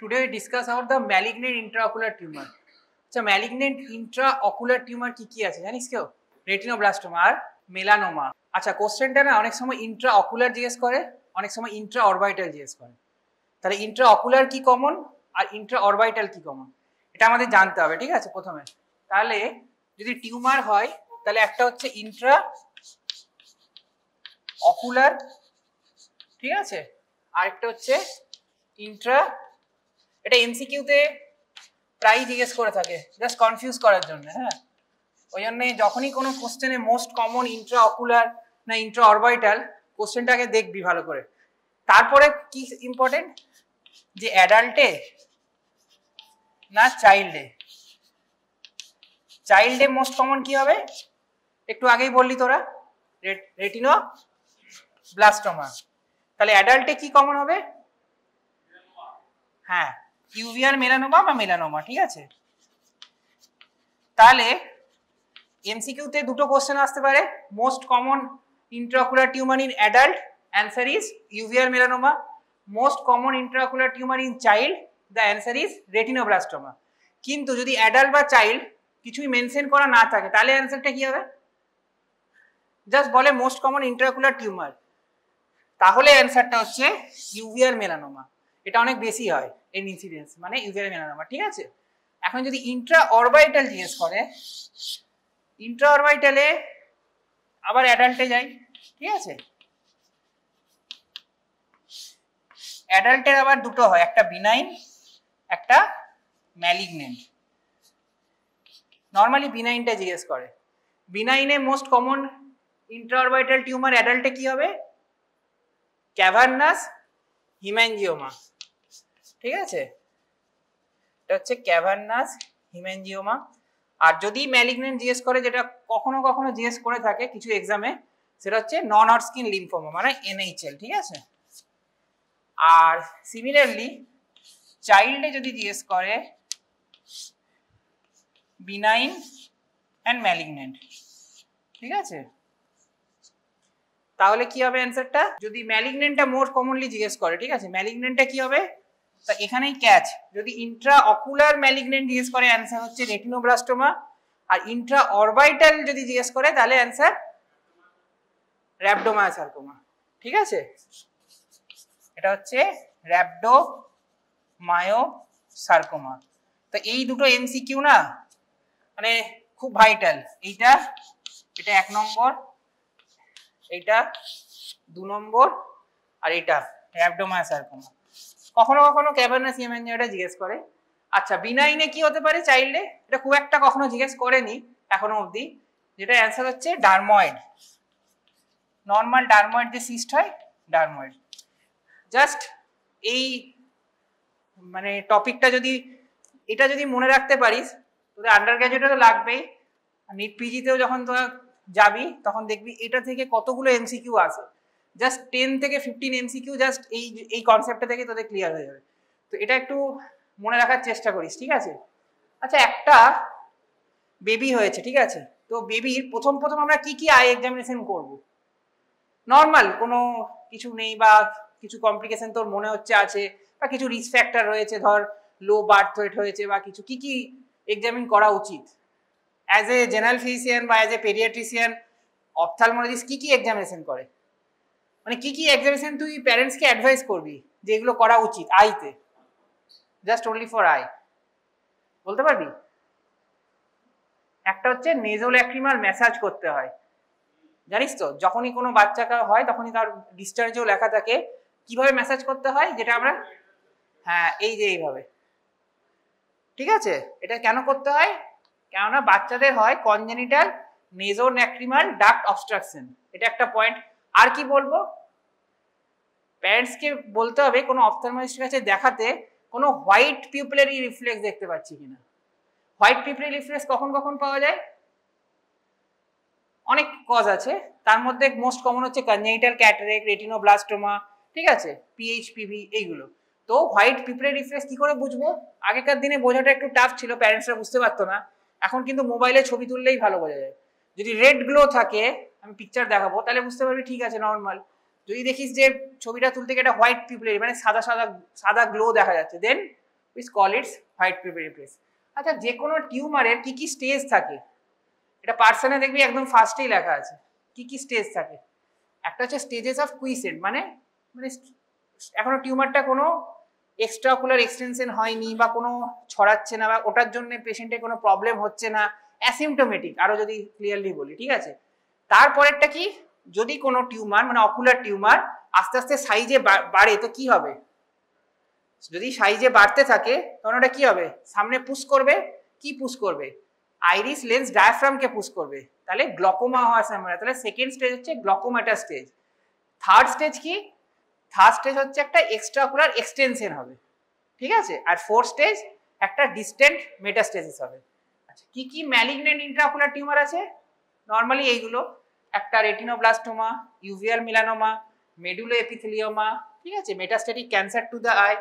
Today we discuss about the malignant intraocular tumor. আচ্ছা malignant intraocular tumor কি আছে জানিস কেউ? রেটিনোব্লাস্টোমা আর মেলানোমা। আচ্ছা কোশ্চেনটা না অনেক সময় ইন্ট্রাঅকুলার জিজ্ঞেস করে, অনেক সময় ইন্ট্রাঅরবিটাল জিজ্ঞেস করে। তাহলে ইন্ট্রাঅকুলার কি কমন আর ইন্ট্রাঅরবিটাল কি কমন এটা আমাদের জানতে হবে, ঠিক আছে প্রথমে। তাহলে যদি টিউমার হয় তাহলে একটা হচ্ছে ইন্ট্রাঅকুলার, ঠিক আছে, আর একটা হচ্ছে ইন্ট্রা। এটা এমসিকিউতে প্রায় জিজ্ঞেস করে থাকে জাস্ট কনফিউজ করার জন্য, হ্যাঁ। ওই জন্য যখনই কোনো কোশ্চেনে মোস্ট কমন ইন্ট্রাঅকুলার না ইন্ট্রাঅরবিটাল কোশ্চেনটাকে দেখবি ভালো করে। তারপরে কি ইম্পর্টেন্ট যে অ্যাডাল্টে না চাইল্ডে, চাইল্ডে মোস্ট কমন কি হবে একটু আগেই বললি তোরা, রেটিনোব্লাস্টোমা। তাহলে অ্যাডাল্টে কি কমন হবে? হ্যাঁ, ইউভিয়াল মেলানোমা বা মেলানোমা, ঠিক আছে। তাহলে এমসিকিউতে দুটো কোশ্চেন আসতে পারে, most common intraocular tumor in adult, answer is uveal melanoma. Most common intraocular tumor in child, the answer is retinoblastoma. কিন্তু যদি অ্যাডাল্ট বা চাইল্ড কিছুই মেনশন করা না থাকে তাহলে অ্যান্সারটা কি হবে? জাস্ট বলে মোস্ট কমন ইন্ট্রাঅকুলার টিউমার, তাহলে অ্যান্সারটা হচ্ছে ইউভিয়াল মেলানোমা। এটা অনেক বেশি হয় এর ইনসিডেন্স, মানে ইউভিয়াল মেলানোমা, ঠিক আছে। এখন যদি ইন্ট্রাঅরবিটাল জিজ্ঞেস করে, ইন্ট্রাঅরবিটালে আবার অ্যাডাল্টে যাই, ঠিক আছে। অ্যাডাল্টের আবার দুটো হয়, একটা বিনাইন একটা ম্যালিগন্যান্ট। নর্মালি বিনাইনটা জিজ্ঞেস করে। বিনাইনে মোস্ট কমন ইন্ট্রাঅরবিটাল টিউমার অ্যাডাল্টে কি হবে? ক্যাভার্নাস হিম্যানজিওমা, ঠিক আছে। এটা হচ্ছে ক্যাভার্নাস হিম্যানজিওমা। আর যদি ম্যালিগন্যান্ট জিজ্ঞেস করে, যেটা কখনো কখনো জিজ্ঞেস করে থাকে কিছু এক্সামে, সেটা হচ্ছে নন হডস্কিন লিম্ফোমা মানে এনএইচএল, ঠিক আছে। আর সিমিলারলি চাইল্ডে যদি জিজ্ঞেস করে বিনাইন অ্যান্ড ম্যালিগন্যান্ট, ঠিক আছে। তাহলে কি হবে অ্যান্সারটা? যদি ম্যালিগন্যান্টটা মোর কমনলি জিজ্ঞেস করে, ঠিক আছে, ম্যালিগন্যান্টটা কি হবে? তা এখানেই ক্যাচ, যদি ইন্ট্রাঅকুলার ম্যালিগন্যান্ট জিজ্ঞেস করে অ্যান্সার হচ্ছে রেটিনোব্লাস্টোমা, আর ইন্ট্রাঅরবিটাল যদি জিজ্ঞেস করে তাহলে অ্যান্সার রhabdomyosarcoma, ঠিক আছে। এটা হচ্ছে rhabdomyosarcoma। তো এই দুটো এমসিকিউ না মানে খুব ভাইটাল। এইটা, এটা 1 নম্বর, এইটা 2 নম্বর, আর এটা rhabdomyosarcoma। কখনো কখনো ক্যাভার্নাস হিম্যানজিওমা জিজ্ঞেস করে। আচ্ছা বিনাইনে কি হতে পারে চাইল্ডে? এটা খুব একটা কখনো জিজ্ঞেস করেনি এখনো অবধি, যেটা অ্যান্সার হচ্ছে ডার্ময়েড। নর্মাল ডার্ময়েড যে সিস্ট হয়, ডার্ময়েড। জাস্ট এই মানে টপিকটা যদি এটা যদি মনে রাখতে পারিস, তোদের আন্ডার গ্র্যাজুয়েটে তো লাগবেই, নিট পিজিতেও যখন তোরা যাবি তখন দেখবি এটা থেকে কতগুলো এমসিকিউ আসে। জাস্ট 10 থেকে 15 এমসিকিউ জাস্ট এই কনসেপ্টটা থেকে তোদের ক্লিয়ার হয়ে যাবে। তো এটা একটু মনে রাখার চেষ্টা করিস, ঠিক আছে। আচ্ছা একটা বেবি হয়েছে, ঠিক আছে, তো বেবির প্রথম আমরা কি কি আই এক্সামিনেশন করব? নর্মাল কোনো কিছু নেই বা কিছু কমপ্লিকেশন তোর মনে হচ্ছে আছে বা কিছু রিস্ক ফ্যাক্টর রয়েছে, ধর লো বার্থ ওয়েট হয়েছে বা কিছু, কি কি এক্সামিন করা উচিত? অ্যাজ এ জেনারেল ফিজিশিয়ান বা অ্যাজ এ পেডিয়াট্রিশিয়ান, অপথ্যালমোলজিস্ট কি কি এক্সামিনেশন করে, মানে কি কি এক্সামিনেশন তুই প্যারেন্টসকে অ্যাডভাইস করবি যে এগুলো করা উচিত আইতে? জাস্ট অনলি ফর আই বলতে পারবি? একটা হচ্ছে নেজোল্যাক্রিমাল ম্যাসাজ করতে হয়, জানিস তো, যখনই কোনো বাচ্চাকে হয় তখনই তার ডিসচার্জেও লেখা থাকে কিভাবে ম্যাসাজ করতে হয়, যেটা আমরা, হ্যাঁ এই যে এইভাবে, ঠিক আছে। এটা কেন করতে হয়? কেননা বাচ্চাদের হয় কনজেনিটাল নেজোল্যাক্রিমাল ডাক্ট অবস্ট্রাকশন, এটা একটা পয়েন্ট। আর কি বলবো, প্যারেন্টসকে বলতে হবে কোনো অপথ্যালমোলজিস্টের কাছে দেখাতে কোনো হোয়াইট পিউপিলারি রিফ্লেক্স দেখতে পাচ্ছি কিনা। হোয়াইট পিউপিলারি রিফ্লেক্স কখন কখন পাওয়া যায়? অনেক কজ আছে, তার মধ্যে মোস্ট কমন হচ্ছে কনজেনিটাল ক্যাটারেক্ট, রেটিনোব্লাস্টোমা, ঠিক আছে, পিএইচপিভি, এইগুলো। তো হোয়াইট পিউপিলারি রিফ্লেক্স কি করে বুঝবো? আগেকার দিনে বোঝাটা একটু টাফ ছিল, প্যারেন্টসরা বুঝতে পারতো না। এখন কিন্তু মোবাইলে ছবি তুললেই ভালো বোঝা যায়। যদি রেড গ্লো থাকে, আমি পিকচার দেখাবো, তাহলে বুঝতে পারবি ঠিক আছে নর্মাল। যদি দেখিস যে ছবিটা তুলতে গিয়ে একটা হোয়াইট পিউপিলারি মানে সাদা গ্লো দেখা যাচ্ছে, then which call it's white papery place. আচ্ছা, যে কোনো টিউমারের কি কি স্টেজ থাকে, এটা পার্সনে দেখবি একদম ফার্স্টেই লেখা আছে কি কি স্টেজ থাকে। একটা হচ্ছে স্টেজেস অফ কুইসেন্ট, মানে মানে এখনো টিউমারটা কোনো এক্সট্রাকুলার এক্সটেনশন হয়নি বা কোনো ছড়াচ্ছে না বা ওটার জন্য পেশেন্টের কোনো প্রবলেম হচ্ছে না, অ্যাসিমটোমেটিক, আরো যদি ক্লিয়ারলি বলি, ঠিক আছে। তারপরেরটা কি, যদি কোনো টিউমার মানে অকুলার টিউমার আস্তে আস্তে সাইজে বাড়ে তো কি হবে, যদি সাইজে বাড়তে থাকে তখন ওটা কি হবে, সামনে পুশ করবে, কি পুশ করবে, আইরিস লেন্স ডায়াফ্রামকে পুশ করবে, তাহলে গ্লকোমা হওয়ার সম্ভাবনা। তাহলে সেকেন্ড স্টেজ হচ্ছে গ্লকোমাটা স্টেজ। থার্ড স্টেজ কি, থার্ড স্টেজ হচ্ছে একটা এক্সট্রাকুলার এক্সটেনশন হবে, ঠিক আছে। আর ফোর্থ স্টেজ একটা ডিস্টেন্ট মেটাস্টেসিস হবে। আচ্ছা, কি কি ম্যালিগন্যান্ট ইন্ট্রাকুলার টিউমার আছে, নর্মালি এইগুলো, একটা রেটিনোব্লাস্টোমা, ইউভিয়াল মেলানোমা, মেডুলো এপিথেলিওমা, ঠিক আছে, metastatic cancer to the I.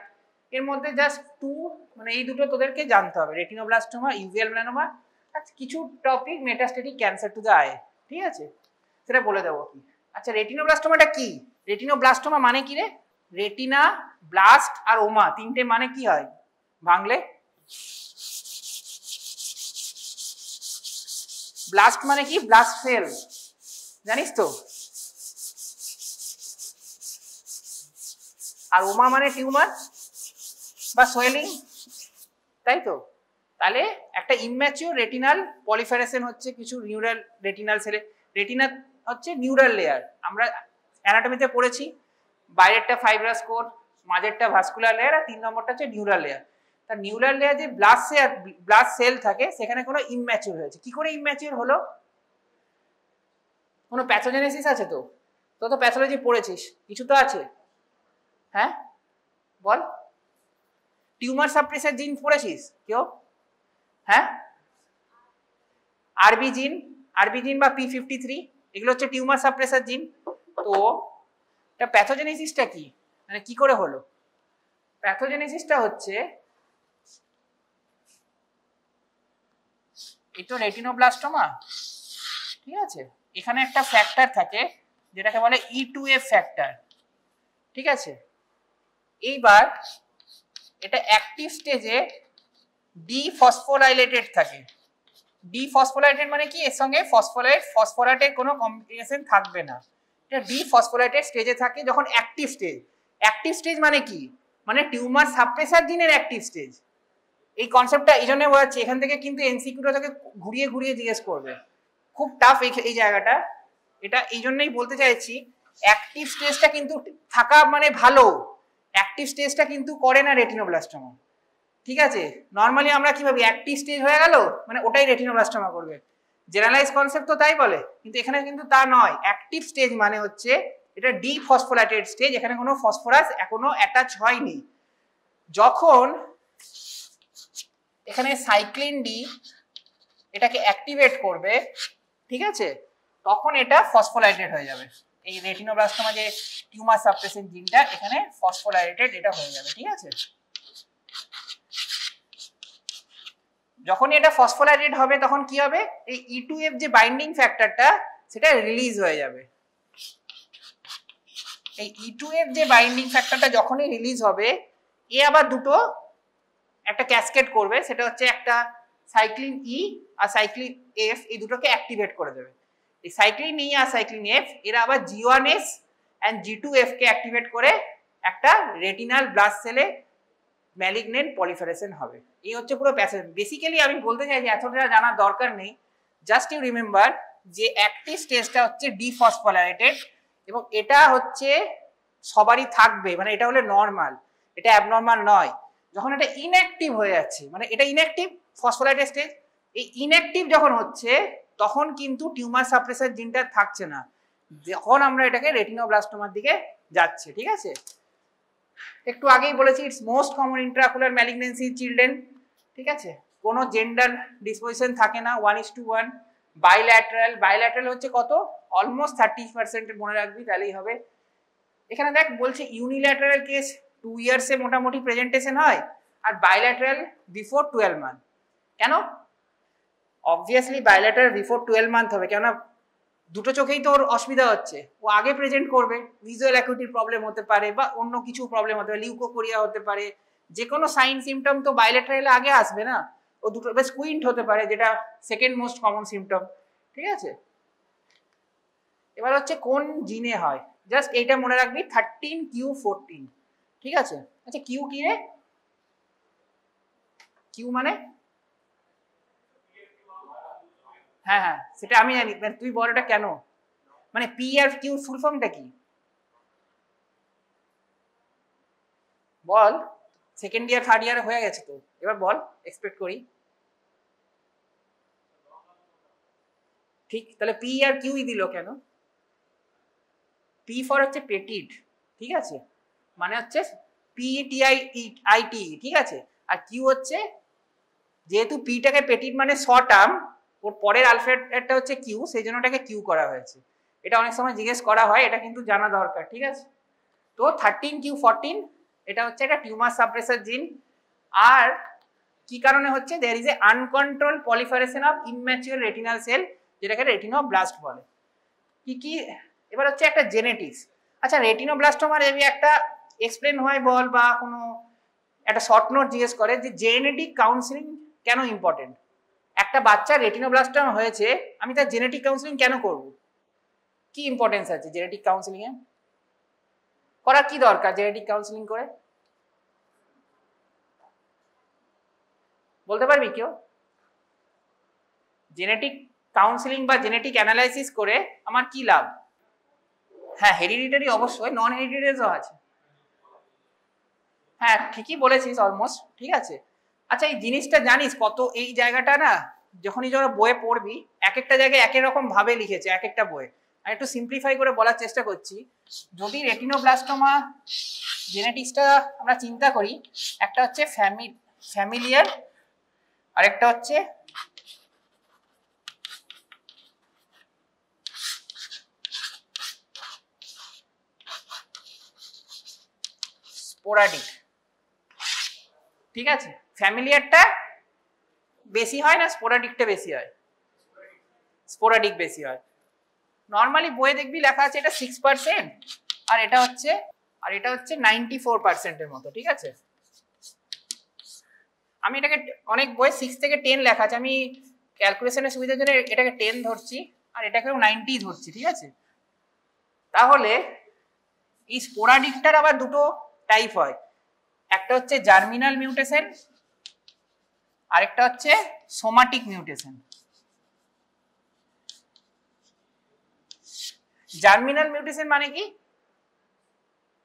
এর মধ্যে জাস্ট টু, মানে এই দুটো তোদেরকে জানতে হবে, রেটিনোব্লাস্টোমা, ইউভিয়াল মেলানোমা, আর কিছু topic metastatic cancer to the I, ঠিক আছে, সেটা বলে দেবো কি। আচ্ছা, রেটিনোব্লাস্টোমাটা কি, রেটিনোব্লাস্টোমা মানে কি রে, রেটিনা, ব্লাস্ট আর ওমা তিনটে মানে কি হয় বাংলে? ব্লাস্ট মানে কি, ব্লাস্ট সেল, জানিস তো, আর ওমা মানে টিউমার বা সোয়েলিং, তাই তো। তাহলে একটা ইম্যাচিওর রেটিনাল পলিফারেশন হচ্ছে কিছু নিউরাল রেটিনাল সেলে। রেটিনা হচ্ছে নিউরাল লেয়ার, আমরা অ্যানাটমিতে পড়েছি, বাইরেরটা ফাইব্রাস কোর, মাঝেরটা ভাস্কুলার লেয়ার, আর 3 নম্বরটা হচ্ছে নিউরাল লেয়ার। তার নিউরাল লেয়ার যে ব্লাড সেল থাকে সেখানে কোনো ইম্যাচিওর হয়েছে। কি করে ইম্যাচিওর হলো, কোনো প্যাথোজেনেসিস আছে তো, তো প্যাথোলজি পড়েছিস, কিছু তো আছে, হ্যাঁ বল, টিউমার সাপ্রেসার জিন পড়েছিস কেউ, হ্যাঁ, আরবি জিন বা P53, এগুলো হচ্ছে টিউমার সাপ্রেসার জিন। তো এটা প্যাথোজেনেসিসটা কি, মানে কি করে হলো, প্যাথোজেনেসিসটা হচ্ছে এই তো রেটিনোব্লাস্টোমা, ঠিক আছে, এখানে একটা ফ্যাক্টর থাকে যেটাকে বলে E2F ফ্যাক্টর, ঠিক আছে। এইবার এটা অ্যাক্টিভ স্টেজে ডিফসফোরাইলেটেড থাকে। ডিফসফোরাইলেটেড মানে কি, এর সঙ্গে ফসফরাইটের কোনো কম্বিনেশন থাকবে না, এটা ডিফসফোরাইলেটেড স্টেজে থাকে যখন অ্যাক্টিভ স্টেজ। অ্যাক্টিভ স্টেজ মানে কি, মানে টিউমার সাপ্রেসার জিনের অ্যাক্টিভ স্টেজ। এই কনসেপ্টটা এই জন্য বোঝাচ্ছি, এখান থেকে কিন্তু এমসিকিউটা থেকে ঘুরিয়ে ঘুরিয়ে জিজ্ঞেস করবে, খুব টাফ এই জায়গাটা। এটা এই জন্যই বলতে চাইছি, অ্যাক্টিভ স্টেজটা কিন্তু থাকা মানে ভালো, অ্যাক্টিভ স্টেজটা কিন্তু করে না রেটিনোব্লাস্টোমা, ঠিক আছে। নর্মালি আমরা কি ভাবি, অ্যাক্টিভ স্টেজ হয়ে গেল মানে ওটাই রেটিনোব্লাস্টোমা করবে, জেনারেলাইজ কনসেপ্ট তো তাই বলে, কিন্তু এখানে কিন্তু তা নয়। অ্যাক্টিভ স্টেজ মানে হচ্ছে এটা ডিফসফোরাইলেটেড স্টেজ, এখানে কোনো ফসফরাস এখনো অ্যাটাচ হয়নি। যখন এখানে সাইক্লিন ডি এটাকে অ্যাক্টিভেট করবে, ঠিক আছে, তখন এটা ফসফোরাইলেটেড হয়ে যাবে। এই রেটিনোব্লাস্টোমা যে টিউমার সাপ্রেসিং জিনটা এখানে ফসফোরাইলেটেড এটা হয়ে যাবে, ঠিক আছে। যখন এটা ফসফোরাইলেটেড হবে তখন কি হবে, এই E2F যে বাইন্ডিং ফ্যাক্টরটা সেটা রিলিজ হয়ে যাবে। এই E2F যে বাইন্ডিং ফ্যাক্টরটা যখনই রিলিজ হবে, এ আবার দুটো একটা ক্যাসকেড করবে, সেটা হচ্ছে একটা সাইক্লিন ই আর সাইক্লিন এফ, এই দুটোকে অ্যাক্টিভেট করে দেবে। এই সাইক্লিন ই আর সাইক্লিন এফ এরা আবার G1S এন্ড G2F কে অ্যাক্টিভেট করে একটা রেটিনাল ব্লাড সেলে ম্যালিগন্যান্ট পলিফারেশন হবে। এই হচ্ছে পুরো প্যাসেজ। বেসিক্যালি আমি বলতে চাই যে এতটা জানার দরকার নেই, জাস্ট ইউ রিমেম্বার যে অ্যাক্টিভ স্টেজটা হচ্ছে ডিফসফোরাইলেটেড এবং এটা হচ্ছে সবারই থাকবে, মানে এটা হলে নর্মাল, এটা অ্যাবনর্মাল নয়। যখন এটা ইনঅ্যাক্টিভ হয়ে যাচ্ছে, মানে এটা ইনঅ্যাক্টিভ ফসফোরাইলেটেড স্টেজ, এই ইনঅ্যাক্টিভ যখন হচ্ছে তখন কিন্তু টিউমার সাপ্রেসার জিনটা থাকছে না, যখন আমরা এটাকে রেটিনোব্লাস্টোমার দিকে যাচ্ছে, ঠিক আছে। একটু আগেই বলেছি it's most common intraocular malignancy children, ঠিক আছে, কোনো জেন্ডার ডিসপোজিশন থাকে না, 1:1। বাইল্যাটারাল হচ্ছে কত, অলমোস্ট 30% মনে রাখবি তাহলেই হবে। এখানে দেখ বলছে ইউনিল্যাটারাল কেস 2 ইয়ার্সে মোটামুটি প্রেজেন্টেশন হয়, আর বাইল্যাটারাল বিফোর 12 মান্থ। কেন, অবভিয়াসলি বাইল্যাটারাল বিফোর 12 মান্থ হবে, কেননা দুটো চোখেই তো ওর অসুবিধা হচ্ছে, ও আগে প্রেজেন্ট করবে, ভিজুয়াল অ্যাকুইটির প্রবলেম হতে পারে বা অন্য কিছু প্রবলেম হতে পারে, লিউকোকোরিয়া হতে পারে, যে কোনো সাইন সিমটম তো বাইলেটারাল আগে আসবে না, ও দুটো স্কুইন্ট হতে পারে, যেটা সেকেন্ড মোস্ট কমন সিমটম। ঠিক আছে, এবার হচ্ছে কোন জিনে হয়, জাস্ট এইটা মনে রাখবি 13q14। ঠিক আছে, আচ্ছা কিউ কি রে? কিউ মানে হ্যাঁ হ্যাঁ সেটা আমি জানি, তুই বল এটা কেন, মানে পি আর কিউ ফুল ফর্মটা কি বল? সেকেন্ড ইয়ার থার্ড ইয়ার হয়ে গেছে তো, এবার বল, এক্সপেক্ট করি। ঠিক, তাহলে পি আর কিউই দিল কেন? পি ফর হচ্ছে পেটিড, ঠিক আছে, মানে হচ্ছে PETID, ঠিক আছে, আর কিউ হচ্ছে, যেহেতু পিটাকে পেটিড মানে শর্ট টার্ম, ওর পরের আলফাবেটটা হচ্ছে কিউ, সেই জন্য ওটাকে কিউ করা হয়েছে। এটা অনেক সময় জিজ্ঞেস করা হয়, এটা কিন্তু জানা দরকার। ঠিক আছে, তো 13q14 এটা হচ্ছে একটা টিউমার সাপ্রেসার জিন। আর কি কারণে হচ্ছে, there is a uncontrolled proliferation of immature retinal cell, যেটাকে রেটিনোব্লাস্ট বলে। কি কি এবার হচ্ছে একটা জেনেটিক্স। আচ্ছা রেটিনোব্লাস্টোমার যদি একটা এক্সপ্লেন হয় বল, বা কোনো একটা শর্ট নোট জিজ্ঞেস করে যে জেনেটিক কাউন্সিলিং কেন ইম্পর্টেন্ট, একটা বাচ্চা রেটিনোব্লাস্টোমা হয়েছে, আমি তার জেনেটিক কাউন্সিলিং কেন করব, কি ইম্পর্টেন্স আছে জেনেটিক কাউন্সিলিং এ, করার কি দরকার জেনেটিক কাউন্সিলিং করে, বলতে পারবি কেউ? জেনেটিক কাউন্সিলিং বা জেনেটিক অ্যানালাইসিস করে আমার কি লাভ? হ্যাঁ হেরিডিটারি অবশ্যই, নন হেরিডিটারিও আছে। হ্যাঁ ঠিকই বলেছিস অলমোস্ট, ঠিক আছে। আচ্ছা এই জিনিসটা জানিস কত, এই জায়গাটা না যখনই যারা বইয়ে পড়বি এক একটা জায়গায় এক রকম ভাবে লিখেছে এক একটা বইয়ে, আমি একটু সিম্পলিফাই করে বলার চেষ্টা করছি। যদি রেটিনোব্লাস্টোমা জেনেটিক্সটা আমরা চিন্তা করি, একটা হচ্ছে ফ্যামিলিয়ার, আরেকটা হচ্ছে স্পোরাডিক। ঠিক আছে, ফ্যামিলিয়ারটা বেশি হয় না স্পোরাডিকটা বেশি হয়? স্পোরাডিক বেশি হয়। নর্মালি বইয়ে দেখবি লেখা আছে এটা 6%, আর এটা হচ্ছে 94%-এর মতো। ঠিক আছে, আমি এটাকে অনেক বই 6 থেকে 10 লেখা আছে, আমি ক্যালকুলেশনের সুবিধার জন্য এটাকে 10 ধরছি, আর এটাকেও 90 ধরছি। ঠিক আছে, তাহলে এই স্পোরাডিকটার আবার দুটো টাইপ হয়, একটা হচ্ছে জার্মিনাল মিউটেশন, আরেকটা হচ্ছে সোমাটিক মিউটেশন। জার্মিনাল মিউটেশন মানে কি,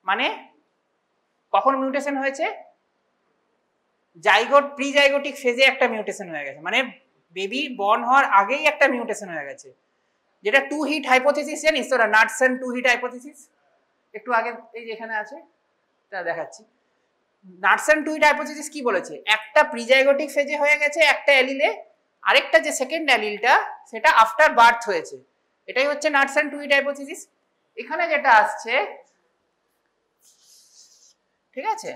মানে কখন মিউটেশন হয়েছে, প্রি জাইগোটিক ফেজে একটা মিউটেশন হয়ে গেছে, মানে বেবি বর্ন হওয়ার আগেই একটা মিউটেশন হয়ে গেছে, যেটা টু হিট হাইপোথিসিস জানিস তোরা, নাটসন টু হিট হাইপোথিসিস, একটু আগে এই যে এখানে আছে তা দেখাচ্ছি। নাটসন টু হিট হাইপোথিসিস কি বলেছে, একটা প্রিজাইগোটিক ফেজে হয়ে গেছে একটা অ্যালিলে, আরেকটা যে সেকেন্ড অ্যালিলটা সেটা আফটার বার্থ হয়েছে, এটাই হচ্ছে নাটসন টু হিট হাইপোথিসিস। এখানে যেটা আসছে, ঠিক আছে,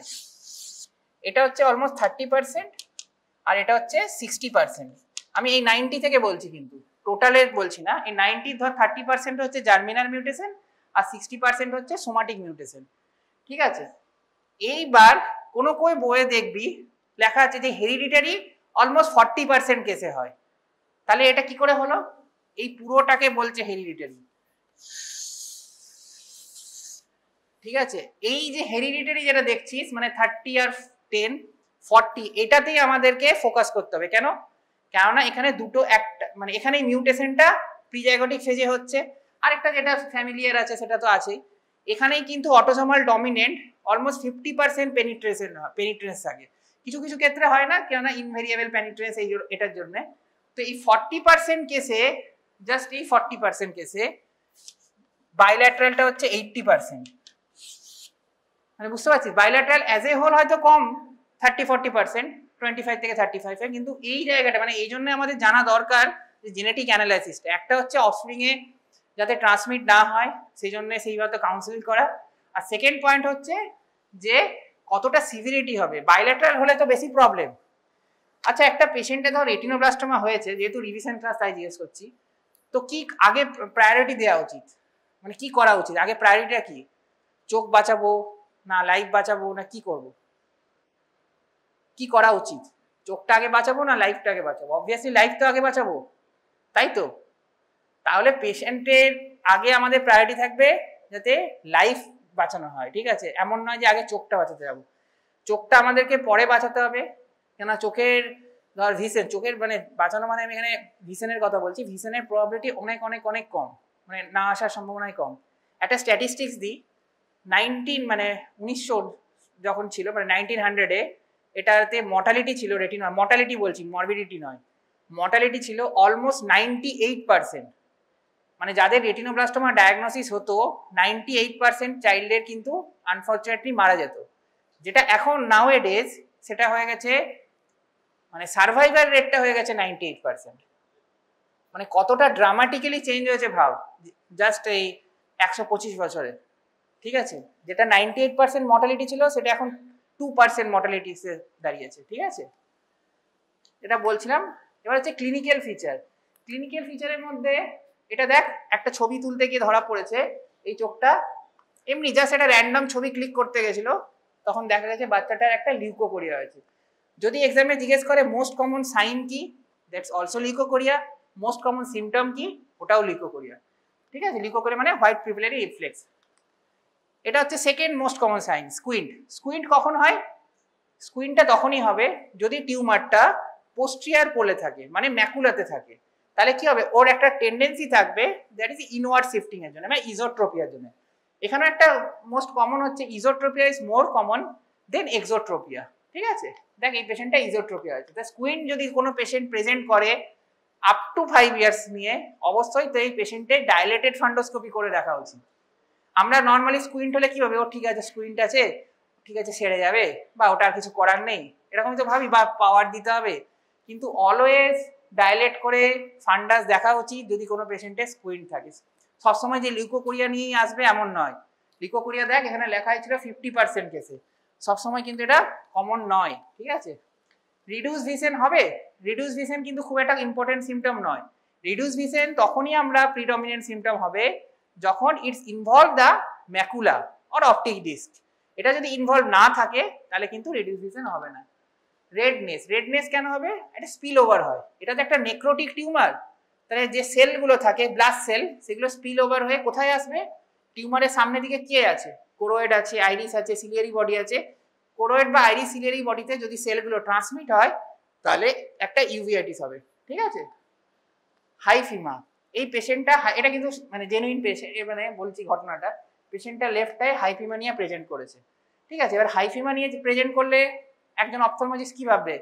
এটা হচ্ছে অলমোস্ট 30%, আর এটা হচ্ছে 60%। আমি এই 90 থেকে বলছি, কিন্তু টোটালের বলছি না, এই 90 ধর 30% হচ্ছে জার্মিনাল মিউটেশন, আর 60% হচ্ছে সোমাটিক মিউটেশন। ঠিক আছে, এইবার কোনো বইয়ে দেখবি লেখা আছে যে হেরিডিটারি অলমোস্ট 40% কেসে হয়, তাহলে এটা কি করে হলো, এই পুরোটাকে বলছে হেরিডিটারি। ঠিক আছে, এই যে হেরিডিটারি যেটা দেখছিস মানে 30 আর 10 40, এটাতেই আমাদেরকে ফোকাস করতে হবে। কেন? কেননা এখানে দুটো একটা, মানে এখানে মিউটেশনটা প্রিজাইগোটিক ফেজে হচ্ছে, আরেকটা যেটা ফ্যামিলিয়ার আছে সেটা তো আছেই, এখানেই কিন্তু অটোসোমাল ডমিনেন্ট অলমোস্ট 50% পেনিট্রেন্স থাকে, কিছু কিছু ক্ষেত্রে হয় না, কেননা ইনভেরিয়েবল পেনিট্রেন্স এই এটার জন্য। তো এই 40% কেসে, জাস্ট এই 40% কেসে বাইল্যাটারালটা হচ্ছে 80%। মানে বুঝতে পারছিস, বাইল্যাটারাল অ্যাজ এ হোল হয়তো কম 30-40%, 25 থেকে 35, কিন্তু এই জায়গাটা মানে এই জন্য আমাদের জানা দরকার যে জেনেটিক অ্যানালাইসিসটা, একটা হচ্ছে অফস্প্রিং এ যাতে ট্রান্সমিট না হয় সেই জন্য সেইভাবে কাউন্সিল করা, আর সেকেন্ড পয়েন্ট হচ্ছে যে কতটা সিভিরিটি হবে, বাইল্যাটারাল হলে তো বেশি প্রবলেম। আচ্ছা একটা পেশেন্টে ধর রেটিনোব্লাস্টোমা হয়েছে, যেহেতু রিভিশন ক্লাস তাই জিজ্ঞেস করছি, তো কি আগে প্রায়োরিটি দেওয়া উচিত, মানে কি করা উচিত, আগে প্রায়োরিটিটা কি, চোখ বাঁচাবো না লাইফ বাঁচাবো না কি করব? কি করা উচিত, চোখটা আগে বাঁচাবো না লাইফটা আগে বাঁচাবো? অবভিয়াসলি লাইফ তো আগে বাঁচাবো, তাই তো? তাহলে পেশেন্টের আগে আমাদের প্রায়োরিটি থাকবে যাতে লাইফ বাঁচানো হয়, ঠিক আছে? এমন নয় যে আগে চোখটা বাঁচাতে যাবো, চোখটা আমাদেরকে পরে বাঁচাতে হবে। কেন চোখের ধর ভিশন, চোখের মানে বাঁচানো মানে আমি এখানে ভিশনের কথা বলছি, ভিশনের প্রবাবিলিটি অনেক অনেক অনেক কম, মানে না আসার সম্ভাবনাই কম। একটা স্ট্যাটিস্টিক্স দিই, 1900 যখন ছিল, মানে 1900-এ এটাতে মর্টালিটি ছিল, রেটিনা মর্টালিটি বলছি, মরবিডিটি নয়, মর্টালিটি ছিল অলমোস্ট 98%। মানে যাদের রেটিনোব্লাস্টোমা ডায়াগনোসিস হতো 98% চাইল্ডের কিন্তু আনফর্চুনেটলি মারা যেত। যেটা এখন নাও এ ডেজ সেটা হয়ে গেছে, মানে সার্ভাইভাল রেটটা হয়ে গেছে 98%। মানে কতটা ড্রামাটিক্যালি চেঞ্জ হয়েছে ভাব, জাস্ট এই 125 বছরে, ঠিক আছে? যেটা 98% মর্টালিটি ছিল সেটা এখন 2% মর্টালিটিতে দাঁড়িয়েছে, ঠিক আছে? এটা বলছিলাম। এবার হচ্ছে ক্লিনিক্যাল ফিচার। ক্লিনিক্যাল ফিচারের মধ্যে এটা দেখ, একটা ছবি তুলতে গিয়ে ধরা পড়েছে এই চোখটা, এমনি জাস্ট একটা র্যান্ডম ছবি ক্লিক করতে গেছিল, তখন দেখা গেছে বাচ্চাটার একটা লিউকোকোরিয়া হয়েছে। যদি এক্সামে জিজ্ঞেস করে মোস্ট কমন সাইন কি, that's also leukocoria. Most common symptom কি, ওটাও লিউকোকোরিয়া, ঠিক আছে? লিউকোকোরিয়া মানে হোয়াইট পিপিলারি রিফ্লেক্স। এটা হচ্ছে second most common sign. Squint, squint কখন হয়? স্কুইন্টটা তখনই হবে যদি টিউমারটা পোস্টিরিয়র পোলে থাকে, মানে ম্যাকুলাতে থাকে। তাহলে কি হবে, ওর একটা টেন্ডেন্সি থাকবে দ্যাট ইজ ইনওয়ার্ড শিফটিং এর জন্য, মানে ইজোট্রোপিয়ার জন্য। এখানে একটা মোস্ট কমন হচ্ছে esotropia is more common than exotropia, ঠিক আছে? দেখ এই পেশেন্টটা ইজোট্রোপিয়া আছে, তা স্কুইন্ট যদি কোনো পেশেন্ট প্রেজেন্ট করে আপ টু 5 ইয়ার্স নিয়ে, অবশ্যই তো এই পেশেন্টের ডাইলেটেড ফান্ডোস্কোপি করে দেখা উচিত। আমরা নর্মালি স্কুইন্ট হলে কি হবে, ও ঠিক আছে স্কুইন্ট আছে, ঠিক আছে সেরে যাবে, বা ওটা আর কিছু করার নেই, এরকম তো ভাবি, বা পাওয়ার দিতে হবে। কিন্তু অলওয়েজ ডাইলেট করে ফান্ডাস দেখা উচিত যদি কোনো পেশেন্টের স্কুইন্ট থাকে। সবসময় যে লিউকোকোরিয়া নিয়েই আসবে এমন নয়। লিউকোকোরিয়া দেখ এখানে লেখা হয়েছিল 50% কেসে, সবসময় কিন্তু এটা কমন নয়, ঠিক আছে? রিডিউস ভিশন হবে, রিডিউস ভিশন কিন্তু খুব একটা ইম্পর্টেন্ট সিমটম নয়। রিডিউস ভিশন তখনই আমরা প্রিডমিনেন্ট সিমটম হবে যখন it's involve the macula or optic disc. এটা যদি ইনভলভ না থাকে তাহলে কিন্তু রিডিউস ভিশন হবে না। রেডনেস, রেডনেস কেন হবে? এটা স্পিল ওভার হয়, এটা তো একটা নেক্রোটিক টিউমার, তাহলে যে সেলগুলো থাকে ব্লাড সেল, সেগুলো স্পিল ওভার হয়ে কোথায় আসবে? টিউমারের সামনে দিকে কে আছে? কোরোয়েড আছে, আইরিস আছে, সিলিয়ারি বডি আছে। কোরোয়েড বা আইরিস সিলিয়ারি বডিতে যদি সেলগুলো ট্রান্সমিট হয় তাহলে একটা ইউভিআইটিস হবে, ঠিক আছে? হাইফিমা, এই পেশেন্টটা, এটা কিন্তু মানে জেনুইন পেশেন্ট, মানে বলছি ঘটনাটা, পেশেন্টটা লেফটটায় হাইফিমা নিয়ে প্রেজেন্ট করেছে, ঠিক আছে? এবার হাইফিমা নিয়ে প্রেজেন্ট করলে একজন অপথলমোলজিস্ট কি ভাববে?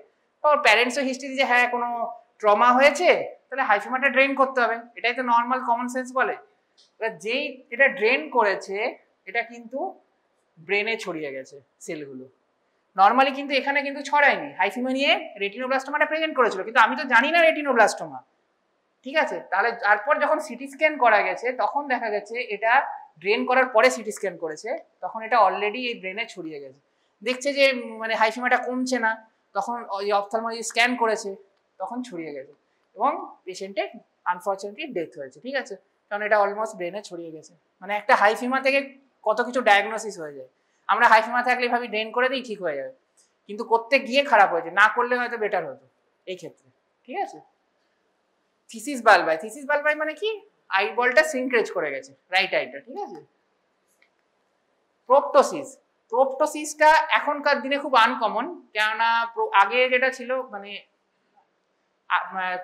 ওর প্যারেন্টসও হিস্ট্রি যে হ্যাঁ কোনো ট্রমা হয়েছে, তাহলে হাইফিমাটা ড্রেন করতে হবে, এটাই তো নর্মাল কমন সেন্স বলে। এবার যেই এটা ড্রেন করেছে এটা কিন্তু ব্রেনে ছড়িয়ে গেছে সেলগুলো, নর্মালি কিন্তু এখানে কিন্তু ছড়ায়নি। হাইফিমা নিয়ে রেটিনোব্লাস্টোমাটা প্রেজেন্ট করেছিল, কিন্তু আমি তো জানি না রেটিনোব্লাস্টোমা, ঠিক আছে? তাহলে তারপর যখন সিটি স্ক্যান করা গেছে তখন দেখা গেছে এটা ড্রেন করার পরে সিটি স্ক্যান করেছে, তখন এটা অলরেডি এই ব্রেনে ছড়িয়ে গেছে। দেখছে যে মানে হাইফিমাটা কমছে না, তখন ওই অপথলমোলজি স্ক্যান করেছে, তখন ছড়িয়ে গেছে এবং পেশেন্টের আনফর্চুনেটলি ডেথ হয়েছে, ঠিক আছে? কারণ এটা অলমোস্ট ব্রেনে ছড়িয়ে গেছে। মানে একটা হাইফিমা থেকে কত কিছু ডায়াগনোসিস হয়ে যায়। আমরা হাইফিমা থাকলে ভাবি ড্রেন করে দিই ঠিক হয়ে যাবে, কিন্তু করতে গিয়ে খারাপ হয়েছে, না করলে হয়তো বেটার হতো এই ক্ষেত্রে, ঠিক আছে? থিসিস বালবাই, থিসিস বালবাই মানে কি? আই বলটা সিনক্রেজ করে গেছে রাইট আইটা, ঠিক আছে? প্রোপটোসিস, প্রোপটোসিসটা এখনকার দিনে খুব আনকমন, কেননা আগে যেটা ছিল মানে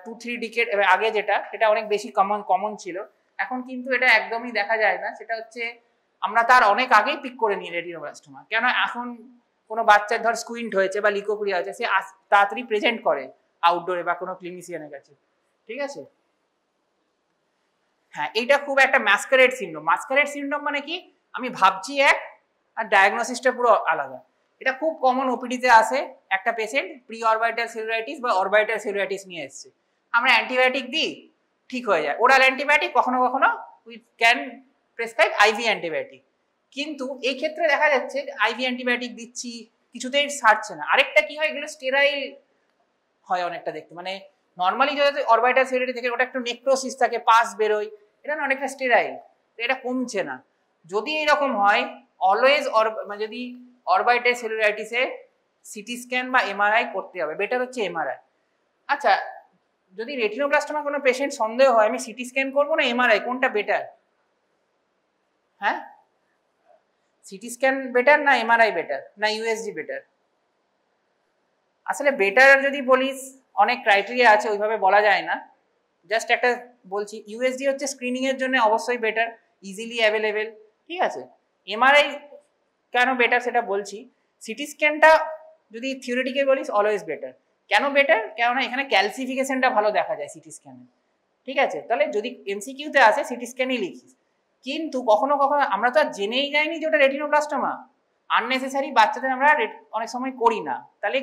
2-3 ডিকেড আগে যেটা, এটা অনেক বেশি কমন ছিল। এখন কিন্তু এটা একদমই দেখা যায় না। সেটা হচ্ছে আমরা তার অনেক আগেই পিক করে নিই রেটিনোব্লাস্টোমা। কেন এখন কোনো বাচ্চার ধর স্কুইন্ট হয়েছে বা লিউকোকোরিয়া হয়েছে, সে তাড়াতাড়ি প্রেজেন্ট করে আউটডোরে বা কোনো ক্লিনিশিয়ানের কাছে, ঠিক আছে? হ্যাঁ, এইটা খুব একটা ম্যাসকারেড সিনড্রোম। ম্যাসকারেড সিনড্রোম মানে কি? আমি ভাবছি এক আর ডায়াগনোসিসটা পুরো আলাদা। এটা খুব কমন ওপিডিতে আসে, একটা পেশেন্ট প্রি অরবাইটাল সেলুলাইটিস বা অরবাইটাল সেলুলাইটিস নিয়ে এসছে, আমরা অ্যান্টিবায়োটিক দিই, ঠিক হয়ে যায়, ওরাল অ্যান্টিবায়োটিক, কখনো কখনো we can prescribe IV antibiotic. কিন্তু এই ক্ষেত্রে দেখা যাচ্ছে আইভি অ্যান্টিবায়োটিক দিচ্ছি কিছুতেই সারছে না। আরেকটা কি হয়, এগুলো স্টেরাইল হয় অনেকটা দেখতে, মানে নর্মালি যদি অরবাইটাল সেলুলাইটিস থেকে ওটা একটু নেক্রোসিস থাকে, পাস বেরোয়, এটা না অনেকটা স্টেরাইল, তো এটা কমছে না। যদি এরকম হয় অলওয়েজ, মানে যদি অরবাইটাল সেলুলাইটিসে সিটি স্ক্যান বা এমআরআই করতে হবে, বেটার হচ্ছে এমআরআই। আচ্ছা, যদি রেটিনোব্লাস্টোমা কোনো পেশেন্ট সন্দেহ হয়, আমি সিটি স্ক্যান করবো না এমআরআই, কোনটা বেটার? হ্যাঁ, সিটি স্ক্যান বেটার না এমআরআই বেটার না ইউএসজি বেটার? আসলে বেটার যদি বলিস অনেক ক্রাইটেরিয়া আছে, ওইভাবে বলা যায় না, জাস্ট একটা বলছি। ইউএসজি হচ্ছে স্ক্রিনিং এর জন্য অবশ্যই বেটার, ইজিলি অ্যাভেলেবেল, ঠিক আছে। এমআরআই কেন বেটার সেটা বলছি। সিটি স্ক্যানটা যদি থিওরিটিক্যালি বলিস অলওয়েজ বেটার। কেন বেটার? কেননা এখানে ক্যালসিফিকেশনটা ভালো দেখা যায় সিটি স্ক্যানে, ঠিক আছে। তাহলে যদি এমসিকিউতে আসে সিটি স্ক্যানই লিখিস, কিন্তু কখনো কখনো আমরা তো আর জেনেই যাইনি যে ওটা রেটিনোব্লাস্টোমা, আননেসেসারি বাচ্চাদের আমরা অনেক সময় করি না, তাহলে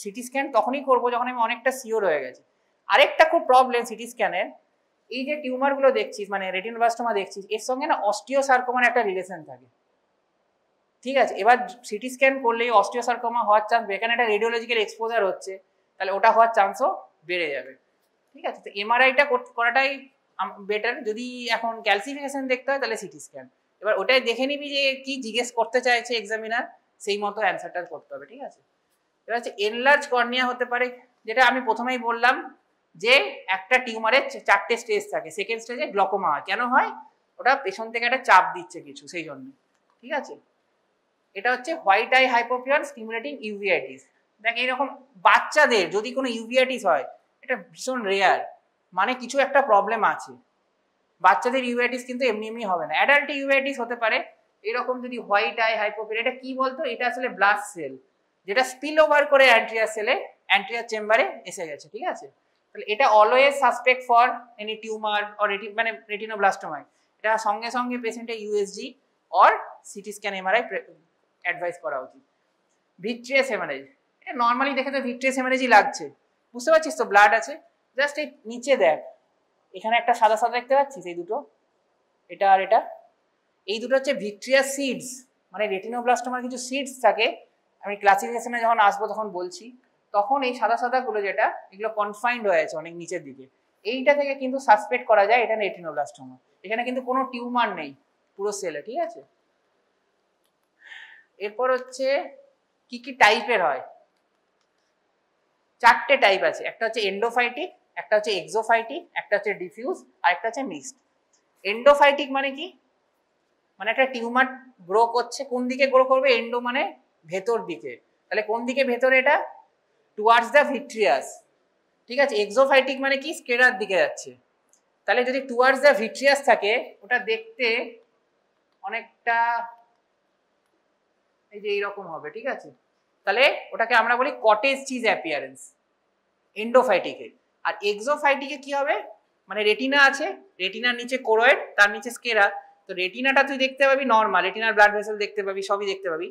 সিটি স্ক্যান তখনই করবো যখন আমি অনেকটা সিওর হয়ে গেছি। আরেকটা খুব প্রবলেম সিটি স্ক্যানের, এই যে টিউমারগুলো দেখছিস মানে রেটিনোব্লাস্টোমা দেখছিস, এর সঙ্গে না অস্টিওসার্কোমার একটা রিলেশন থাকে, ঠিক আছে। এবার সিটি স্ক্যান করলে অস্টিওসার্কোমা হওয়ার চান্স, এখানে একটা রেডিওলজিক্যাল এক্সপোজার হচ্ছে, তাহলে ওটা হওয়ার চান্সও বেড়ে যাবে, ঠিক আছে। তো এমআরআইটা করাটাই বেটার। যদি এখন ক্যালসিফিকেশন দেখতে হয় তাহলে সিটি স্ক্যান, এবার ওটাই দেখে নিবি যে কি জিজ্ঞেস করতে চাইছে এক্সামিনার, সেই মতো অ্যান্সারটা করতে হবে, ঠিক আছে। এবার হচ্ছে এনলার্জ কর্নিয়া হতে পারে, যেটা আমি প্রথমেই বললাম যে একটা টিউমারের 4টে স্টেজ থাকে, সেকেন্ড স্টেজে গ্লকোমা হয়। কেন হয়? ওটা পেছন থেকে একটা চাপ দিচ্ছে কিছু, সেই জন্য, ঠিক আছে। এটা হচ্ছে হোয়াইট আই হাইপোপিয়ন স্টিমুলেটিং ইউভিআইটিস। দেখ এইরকম বাচ্চাদের যদি কোনো ইউভিআইটিস হয়, এটা ভীষণ রেয়ার, মানে কিছু একটা প্রবলেম আছে। বাচ্চাদের ইউভিআইটিস কিন্তু এমনি এমনি হবে না, অ্যাডাল্ট ইউভিআইটিস হতে পারে। এরকম যদি হোয়াইট আই হাইপোপিয়ন, এটা কি বলতো, এটা আসলে ব্লাড সেল যেটা স্পিল ওভার করে অ্যান্টিরিয়ার সেলে, অ্যান্টিরিয়ার চেম্বারে এসে গেছে, ঠিক আছে। তাহলে এটা always suspect for any tumour or মানে রেটিনোব্লাস্টোমা। এটা সঙ্গে সঙ্গে পেশেন্টের USG or CT scan MRI advice করা উচিত। ভিট্রিয়াস হেমারেজ, এটা নর্মালি দেখে তো ভিট্রিয়াস হেমারেজই লাগছে, বুঝতে পারছিস তো, ব্লাড আছে। জাস্ট এই নিচে দেখ, এখানে একটা সাদা সাদা দেখতে পাচ্ছিস, এই দুটো, এটা আর এটা, এই দুটো হচ্ছে ভিট্রিয়াস সিডস, মানে রেটিনোব্লাস্টোমার কিছু সিডস থাকে, আমি ক্লাসিফিকেশনে যখন আসবো তখন বলছি। তখন এই সাদা সাদা গুলো যেটা, এগুলো কনফাইন্ড হয়ে আছে অনেক নিচের দিকে, এইটা থেকে কিন্তু সাসপেক্ট করা যায় এটা রেটিনোব্লাস্টোমা। এখানে কিন্তু কোনো টিউমার নেই পুরো সেলে, ঠিক আছে। এরপর হচ্ছে কি কি টাইপের হয়, 4টে টাইপ আছে। একটা হচ্ছে এন্ডোফাইটিক, একটা হচ্ছে এক্সোফাইটিক, একটা হচ্ছে ডিফিউজ, আর একটা হচ্ছে মিক্সড। এন্ডোফাইটিক মানে কি? মানে একটা টিউমার গ্রো করছে, কোন দিকে গ্রো করবে? এন্ডো মানে ভেতর দিকে, তাহলে কোন দিকে ভেতরে? এটা টুয়ার্ডস দ্য ভিট্রিয়াস, ঠিক আছে। এক্সোফাইটিক মানে কি? স্কেরার দিকে যাচ্ছে। তাহলে যদি টুয়ার্ডস দ্য ভিট্রিয়াস থাকে, ওটা দেখতে অনেকটা এই যে এইরকম হবে, ঠিক আছে। তাহলে ওটাকে আমরা বলি কটেজ চিজ অ্যাপিয়ারেন্স এন্ডোফাইটিকে। আর এক্সোফাইটিকে কি হবে? মানে রেটিনা আছে, রেটিনার নিচে কোরয়েড, তার নিচে স্কেরা। তো রেটিনাটা তুই দেখতে পাবি নর্মাল, রেটিনার ব্লাড ভেসেল দেখতে পাবি, সবই দেখতে পাবি।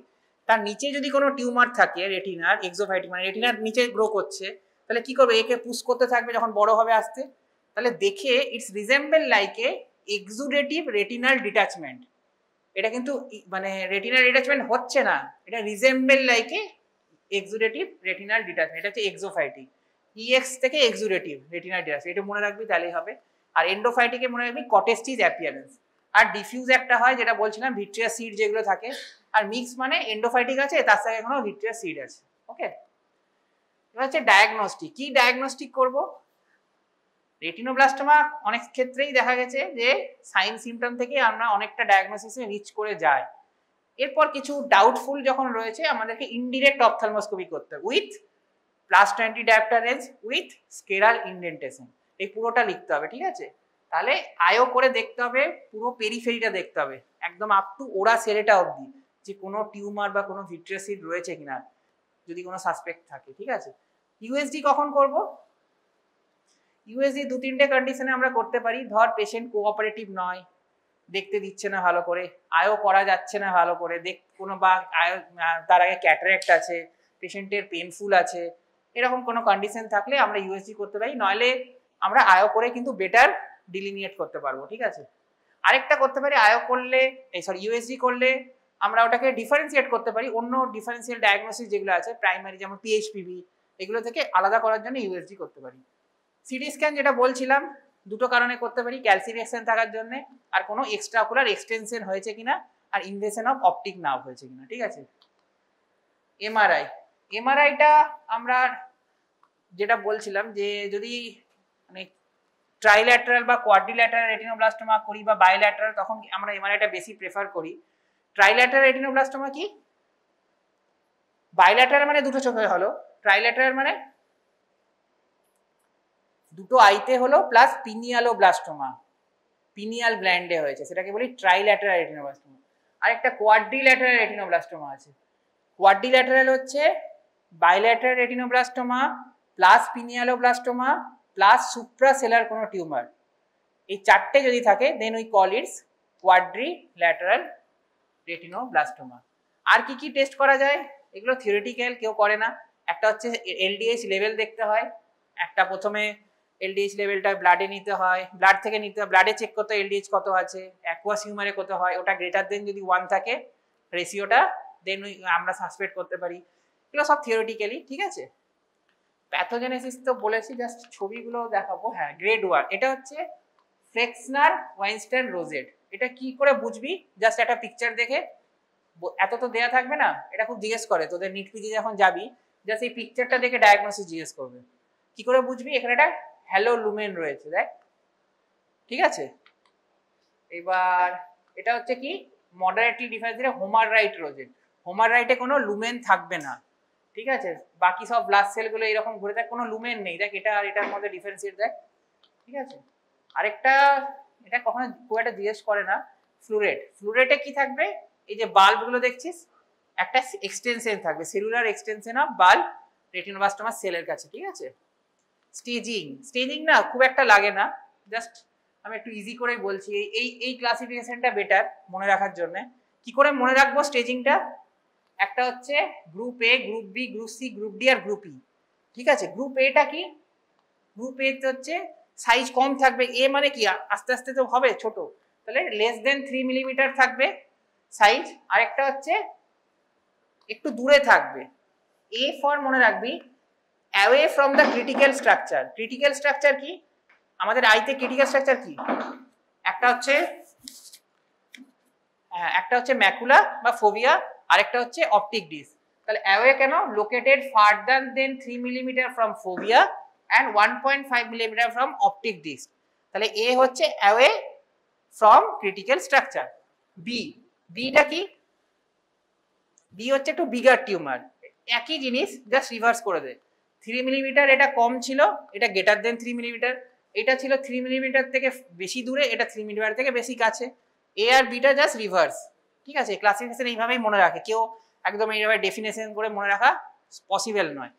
তার নিচে যদি কোনো টিউমার থাকে রেটিনার, এক্সোফাইটিক মানে রেটিনার নিচে গ্রো করছে, তাহলে কি করবে? একে পুশ করতে থাকবে যখন বড় হবে আসতে। তাহলে দেখে it's resemble like a exudative retinal detachment. এটা কিন্তু মানে রেটিনাল ডিটাচমেন্ট হচ্ছে না, এটা resemble like a exudative retinal detachment, এটা হচ্ছে এক্সোফাইটিক। ইএক্স থেকে এক্সুডেটিভ রেটিনাল ডিটাচমেন্ট, এটা মনে রাখবি তাহলেই হবে। আর এন্ডোফাইটিকে মনে রাখবি কটেজ চিজ অ্যাপিয়ারেন্স। আর ডিফিউজ একটা হয় যেটা বলছিলাম, ভিট্রিয়াস সিড যেগুলো থাকে। আর মিক্স মানে এন্ডোফাইটিক আছে, তার সাথে এখনো ভিট্রিয়াস সিড আছে, ওকে। এবার হচ্ছে ডায়াগনস্টিক। কি ডায়াগনস্টিক করব? রেটিনোব্লাস্টোমা অনেক ক্ষেত্রেই দেখা গেছে যে সাইন সিমটম থেকে আমরা অনেকটা ডায়াগনোসিসে রিচ করে যাই। এরপর কিছু ডাউটফুল যখন রয়েছে, আমাদেরকে ইনডিরেক্ট অপথ্যালমোস্কোপি করতে হবে with +20 dioptre range with scleral indentation, এই পুরোটা লিখতে হবে, ঠিক আছে। তাহলে আয়ও করে দেখতে হবে, পুরো পেরিফেরিটা দেখতে হবে, একদম আপ টু ওরা সেরেটা অবধি, যে কোনো টিউমার বা কোনো ভিট্রিয়াস সিড রয়েছে কিনা, যদি কোনো সাসপেক্ট থাকে, ঠিক আছে। ইউএসডি কখন করব? ইউএসডি 2-3টে কন্ডিশনে আমরা করতে পারি। ধর পেশেন্ট কোঅপারেটিভ নয়, দেখতে দিচ্ছে না ভালো করে, আয়ও করা যাচ্ছে না ভালো করে, কোনো বা আয়ো তার আগে ক্যাটারেক্ট আছে, পেশেন্টের পেনফুল আছে, এরকম কোনো কন্ডিশন থাকলে আমরা ইউএসজি করতে পারি। নইলে আমরা আয়ো করে কিন্তু বেটার ডিলিনিয়েট করতে পারবো, ঠিক আছে। আরেকটা করতে পারি, আয়ো করলে ইউএসজি করলে আমরা ওটাকে ডিফারেন্সিয়েট করতে পারি অন্য ডিফারেন্সিয়াল ডায়াগনোসিস যেগুলো আছে প্রাইমারি, যেমন পিএইচপিভি, এগুলো থেকে আলাদা করার জন্য ইউএসজি করতে পারি। সিটি স্ক্যান যেটা বলছিলাম, দুটো কারণে করতে পারি, ক্যালসিফিকেশন থাকার জন্য, আর কোনো এক্সট্রাকুলার এক্সটেনশন হয়েছে কিনা, আর ইনভেশন অফ অপটিক নার্ভ হয়েছে কিনা, ঠিক আছে। এমআরআই, এমআরআইটা আমরা যেটা বলছিলাম যে যদি মানে ট্রাইল্যাটারাল বা কোয়াড্রিল্যাটারাল রেটিনোব্লাস্টোমা করি বা বাইল্যাটারাল, তখন আমরা এমআরআইটা বেশি প্রেফার করি। ট্রাইল্যাটারাল রেটিনোব্লাস্টোমা কি? বাইল্যাটারাল মানে দুটো চোখে হলো, ট্রাইল্যাটারাল মানে দুটো আইতে হলো প্লাস পিনিয়ালোব্লাস্টোমা, পিনিয়াল গ্ল্যান্ডে হয়েছে, সেটাকে বলি ট্রাইল্যাটারাল রেটিনোব্লাস্টোমা। আর একটা কোয়াড্রিল্যাটারাল রেটিনোব্লাস্টোমা আছে। কোয়াড্রিল্যাটারাল হচ্ছে bilateral retinoblastoma plus pinealoblastoma plus suprasellar কোনো টিউমার, এই চারটে যদি থাকে then we call it's quadrilateral retinoblastoma. আর কি কি টেস্ট করা যায়? এগুলো থিওরিটিক্যাল, কেউ করে না। একটা হচ্ছে এলডিএইচ লেভেল দেখতে হয়, একটা প্রথমে এলডিএইচ লেভেলটা ব্লাডে নিতে হয়, ব্লাড থেকে নিতে হয়, ব্লাডে চেক করতে হয় এলডিএইচ কত আছে, অ্যাকুয়াস হিউমারে কত হয়, ওটা গ্রেটার দেন যদি 1 থাকে রেশিওটা, দেন আমরা সাসপেক্ট করতে পারি। এগুলো সব থিওরিটিক্যালি, ঠিক আছে। প্যাথোজেনেসিস তো বলেছি, জাস্ট ছবিগুলো দেখাবো। হ্যাঁ, গ্রেড 1 এটা হচ্ছে ফ্লেক্সনার ওয়াইনস্টাইন রোজেট। এটা কি করে বুঝবি? জাস্ট একটা পিকচার দেখে, এত তো দেয়া থাকবে না, এটা খুব জিজ্ঞেস করে তোদের নিট পিজি যখন যাবি, জাস্ট এই পিকচারটা দেখে ডায়াগনোসিস জিজ্ঞেস করবে। কি করে বুঝবি? এখানে একটা হ্যালো লুমেন রয়েছে, দেখ, ঠিক আছে। এবার এটা হচ্ছে কি মডারেটলি ডিফারেন্সিয়েটেড হোমাররাইট রোজেট। হোমাররাইটে কোনো লুমেন থাকবে না, ঠিক আছে। বাকি সব ব্লাড সেলগুলো এরকম ঘুরে থাকে, কোনো লুমেন নেই, দেখ এটা আর এটার মধ্যে ডিফারেন্সিয়েট, দেখ, ঠিক আছে। আরেকটা, এটা কখনো খুব একটা জিজ্ঞেস করে না, ফ্লুরেট। ফ্লুরেটে কি থাকবে? এই যে বাল্বগুলো দেখছিস, একটা এক্সটেনশন থাকবে, cellular extension of bulb retinoblastoma সেলের কাছে, ঠিক আছে। স্টেজিং, স্টেজিং না খুব একটা লাগে না, জাস্ট আমি একটু ইজি করেই বলছি। এই ক্লাসিফিকেশনটা বেটার মনে রাখার জন্য। কি করে মনে রাখবো স্টেজিংটা? একটা হচ্ছে group A, group B, group C, group D আর গ্রুপ ই, ঠিক আছে। গ্রুপ এটা কি? গ্রুপ এ হচ্ছে সাইজ কম থাকবে। এ মানে কি আস্তে আস্তে তো হবে ছোট, তাহলে লেস দেন 3 মিলিমিটার থাকবে সাইজ। আরেকটা হচ্ছে একটু দূরে থাকবে। এ ফর মনে রাখবি away from the critical structure. Critical structure কি? আমাদের আইতে ক্রিটিক্যাল স্ট্রাকচার কি? একটা হচ্ছে ম্যাকুলা বা ফোভিয়া, আরেকটা হচ্ছে অপটিক ডিস্ক। তাহলে অ্যাওয়ে কেন? Located farther than 3 millimetre from fovea and 1.5 millimetre from optic disc. তাহলে এ হচ্ছে অ্যাওয়ে ফ্রম ক্রিটিক্যাল স্ট্রাকচার। বিটা কি? বি হচ্ছে একটু বিগার টিউমার, একই জিনিস জাস্ট রিভার্স করে দেয়। 3 মিলিমিটার এটা কম ছিল, এটা গ্রেটার দেন 3 মিলিমিটার। এটা ছিল 3 মিলিমিটার থেকে বেশি দূরে, এটা 3 মিলিমিটার থেকে বেশি কাছে। এ আর বিটা জাস্ট রিভার্স, ঠিক আছে। ক্লাসিফিকেশন এইভাবেই মনে রাখে, কেউ একদম এইভাবে ডেফিনেশন করে মনে রাখা পসিবল নয়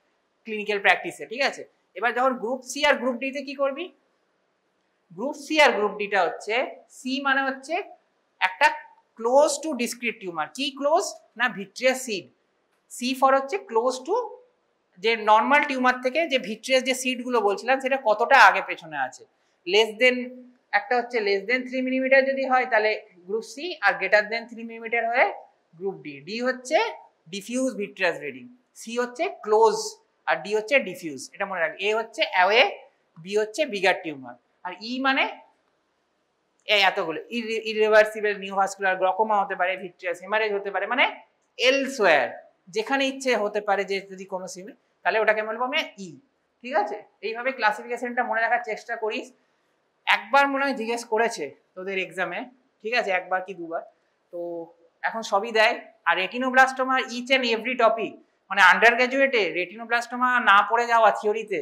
ক্লিনিক্যাল প্র্যাকটিসে, ঠিক আছে। এবার যখন গ্রুপ সি আর গ্রুপ ডিতে কি করবি? গ্রুপ সি আর গ্রুপ ডিটা হচ্ছে, সি মানে হচ্ছে একটা ক্লোজ টু ডিসক্রিট টিউমার। কি ক্লোজ? না ভিট্রিয়াস সিড। সি ফর হচ্ছে ক্লোজ টু, যে নর্মাল টিউমার থেকে যে ভিট্রিয়াস যে সিডগুলো বলছিলাম সেটা কতটা আগে পেছনে আছে। লেস দেন, একটা হচ্ছে লেস দেন 3 মিলিমিটার যদি হয় তাহলে গ্রুপ সি, আর গ্রেটার দেন 3 মিলিমিটার হয়ে গ্রুপ ডি। ডি হচ্ছে ডিফিউজ ভিট্রিয়াস ব্লিডিং, সি হচ্ছে ক্লোজ আর ডি হচ্ছে ডিফিউজ, এটা মনে রাখবে। এ হচ্ছে অ্যাওয়ে, বি হচ্ছে বিগার টিউমার, আর ই মানে এই এতগুলো ইরিভার্সিবল নিউভাস্কুলার গ্লকোমা হতে পারে, ভিট্রিয়াস হেমারেজ হতে পারে, মানে এলসওয়্যার যেখানে ইচ্ছে হতে পারে, যে যদি কোনো সিমে, তাহলে ওটাকে বলবো আমি ই, ঠিক আছে। এইভাবে ক্লাসিফিকেশনটা মনে রাখার চেষ্টা করিস। একবার মনে হয় জিজ্ঞেস করেছে তোদের এক্সামে, ঠিক আছে, একবার কি দুবার, তো এখন সবই দেয়। আর retinoblastoma each and every topic, মানে আন্ডার গ্র্যাজুয়েটে রেটিনোব্লাস্টোমা না পড়ে যাওয়া থিওরিতে,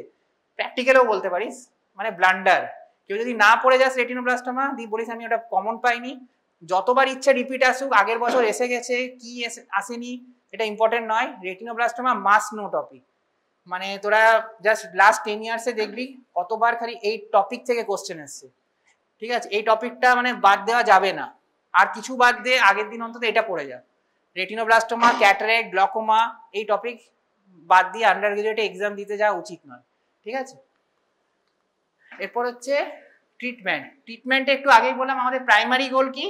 প্র্যাকটিক্যালেও বলতে পারিস মানে ব্লান্ডার। কেউ যদি না পড়ে যাস রেটিনোব্লাস্টোমা দিয়ে বলিস আমি ওটা কমন পাইনি, যতবার ইচ্ছে রিপিট আসুক, আগের বছর এসে গেছে কি আসেনি এটা ইম্পর্টেন্ট নয়। রেটিনোব্লাস্টোমা মাস্ট নো টপিক, মানে তোরা জাস্ট লাস্ট 10 ইয়ার্সে দেখবি কতবার খালি এই টপিক থেকে কোশ্চেন এসছে, ঠিক আছে। এই টপিকটা মানে বাদ দেওয়া যাবে না, আর কিছু বাদ দিয়ে আগের দিন অন্তত এটা পড়ে যা। রেটিনোব্লাস্টোমা, ক্যাটারাক্ট, গ্লকোমা, এই টপিক বাদ দিয়ে আন্ডার গ্রাজুয়েটে এক্সাম দিতে যাওয়া উচিত নয়, ঠিক আছে। এরপর হচ্ছে ট্রিটমেন্ট। ট্রিটমেন্টে একটু আগেই বললাম আমাদের প্রাইমারি গোল কি?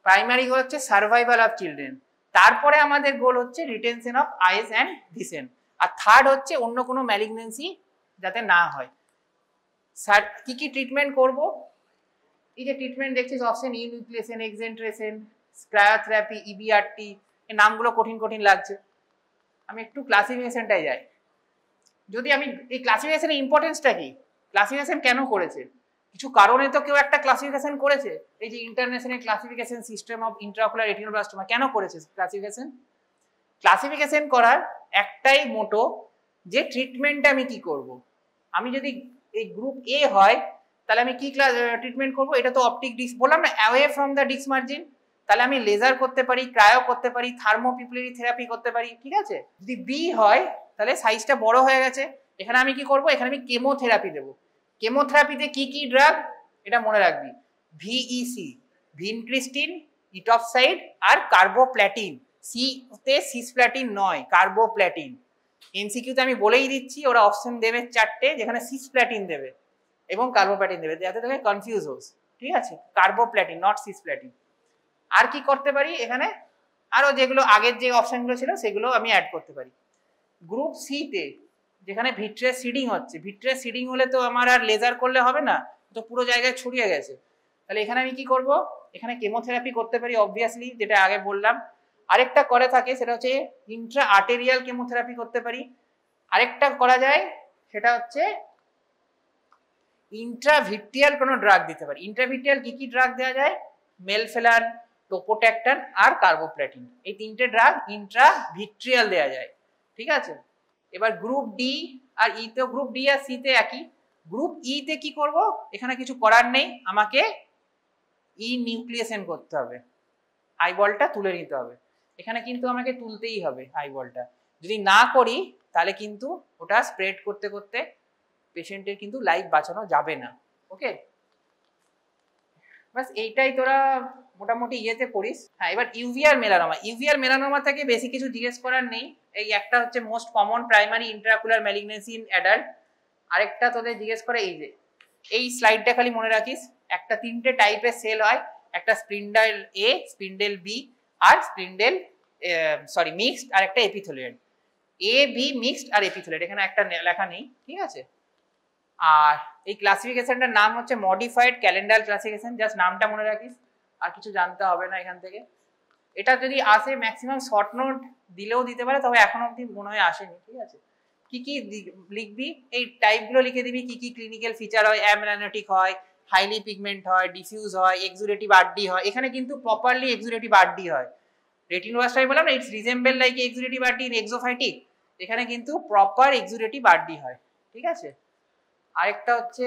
প্রাইমারি গোল হচ্ছে সার্ভাইভাল অফ চিলড্রেন, তারপরে আমাদের গোল হচ্ছে retention of eyes and vision, আর থার্ড হচ্ছে অন্য কোনো ম্যালিগনেন্সি যাতে না হয়। স্যার কি কি ট্রিটমেন্ট করব? এই যে ট্রিটমেন্ট দেখছিস অপশন ইউনিউক্লিয়েশন, এক্সেন্ট্রেশন, ক্রায়োথেরাপি, ইবিআরটি, এই নামগুলো কঠিন কঠিন লাগছে, আমি একটু ক্লাসিফিকেশনটাই যাই। যদি আমি এই ক্লাসিফিকেশনের ইম্পর্টেন্সটা কি, ক্লাসিফিকেশন কেন করেছে, কিছু কারণে তো কেউ একটা ক্লাসিফিকেশন করেছে। এই যে international classification system of intraocular retinoblastoma কেন করেছে ক্লাসিফিকেশন? ক্লাসিফিকেশন করার একটাই মোটো যে ট্রিটমেন্টটা আমি কি করব। আমি যদি এই গ্রুপ এ হয় তাহলে আমি কি ট্রিটমেন্ট করব, এটা তো অপটিক ডিস্ক বললাম না, away from the disc margin, তাহলে আমি লেজার করতে পারি, ক্রায়ো করতে পারি, থার্মোপিপুলারি থেরাপি করতে পারি, ঠিক আছে। যদি বি হয় তাহলে সাইজটা বড় হয়ে গেছে, এখানে আমি কি করব, এখানে আমি কেমোথেরাপি দেবো। কেমোথেরাপিতে কি কি ড্রাগ এটা মনে রাখবি, ভিইসি, ভিনক্রিস্টিন, ইটপসাইড আর কার্বোপ্ল্যাটিন। সি তে সিসপ্ল্যাটিন নয়, কার্বোপ্ল্যাটিন। এমসিকিউতে আমি বলেই দিচ্ছি, ওরা অপশন দেবে 4টে, যেখানে সিসপ্ল্যাটিন দেবে এবং কার্বোপ্ল্যাটিন দেবে, যাতে তুমি কনফিউজ হোস, ঠিক আছে। Carboplatin, not cisplatin. আর কি করতে পারি এখানে, আরো যেগুলো আগের যে অপশনগুলো ছিল সেগুলো আমি অ্যাড করতে পারি। গ্রুপ সি তে যেখানে ভিট্রেস সিডিং হচ্ছে, ভিট্রেস সিডিং হলে তো আমার আর লেজার করলে হবে না, তো পুরো জায়গায় ছড়িয়ে গেছে, তাহলে এখানে আমি কি করব, এখানে কেমোথেরাপি করতে পারি অবভিয়াসলি, যেটা আগে বললাম। আরেকটা করে থাকে সেটা হচ্ছে ইন্ট্রা আর্টেরিয়াল কেমোথেরাপি করতে পারি। আরেকটা করা যায় সেটা হচ্ছে ইন্ট্রাভিট্রিয়াল কোনো ড্রাগ দিতে পারি। ইন্ট্রাভিট্রিয়াল কি কি ড্রাগ দেওয়া যায়, মেলফেলান, টোপোট্যাক্টান আর কার্বোপ্ল্যাটিন, এই 3টে ড্রাগ ইন্ট্রাভিট্রিয়াল দেওয়া যায়, ঠিক আছে। এবার গ্রুপ ডি আর ই তে, গ্রুপ ডি আর সি তে একই। গ্রুপ ই তে কি করব, এখানে কিছু করার নেই, আমাকে ই নিউক্লিয়েশন করতে হবে, আইবলটা তুলে নিতে হবে। এখানে কিন্তু আমাকে তুলতেই হবে আইবলটা, যদি না করি তাহলে কিন্তু ওটা স্প্রেড করতে করতে পেশেন্টের কিন্তু লাইফ বাঁচানো যাবে না। ওকে, বাস এইটাই তোরা মোটামুটি ইয়েতে পড়িস। হ্যাঁ, এবার ইউভিআর মেলানোমা, ইউভিআর মেলানোমা থেকে বেশি কিছু জিজ্ঞেস করার নেই। এই একটা হচ্ছে most common primary intraocular malignancy in adult. আরেকটা তোদের জিজ্ঞেস করে এই যে এই স্লাইডটা খালি মনে রাখিস, একটা 3টে টাইপের সেল হয়, একটা স্পিন্ডেল এ, স্পিন্ডেল বি আর স্পিন্ডেল মিক্সড, আর একটা এপিথেলিয়েড। এ বি মিক্সড আর এপিথেলিয়েড, এখানে একটা লেখা নেই, ঠিক আছে। আর এই ক্লাসিফিকেশনটার নাম হচ্ছে মডিফাইড ক্যালেন্ডার ক্লাসিফিকেশন, জাস্ট নামটা মনে রাখিস, আর কিছু জানতে হবে না এখান থেকে। এটা যদি আসে ম্যাক্সিমাম শর্ট নোট দিলেও দিতে পারে, তবে এখন অবধি মনে হয় আসেনি, ঠিক আছে। কি কি লিখবি, এই টাইপগুলো লিখে দিবি, কি কি ক্লিনিক্যাল ফিচার হয়, অ্যামেলানোটিক হয়, হাইলি পিগমেন্ট হয়, ডিফিউজ হয়, এক্সুডেটিভ আরডি হয়। এখানে কিন্তু প্রপারলি এক্সুডেটিভ আরডি হয়। রেটিনোব্লাস্টোমা বললাম না, it's resemble like exudative RD in exophytic, এখানে কিন্তু প্রপার এক্সুডেটিভ আরডি হয়, ঠিক আছে। আরেকটা হচ্ছে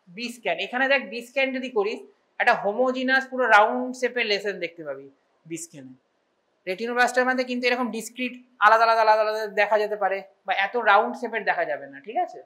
বি স্ক্যান, এখানে দেখ বি স্ক্যান যদি করিস একটা হোমোজিনাস পুরো রাউন্ড শেপের লেসন দেখতে পাবি বি স্ক্যানে। রেটিনোব্লাস্টোমার মধ্যে কিন্তু এরকম ডিসক্রিট আলাদা আলাদা আলাদা আলাদা দেখা যেতে পারে, বা এত রাউন্ড শেপের দেখা যাবে না, ঠিক আছে।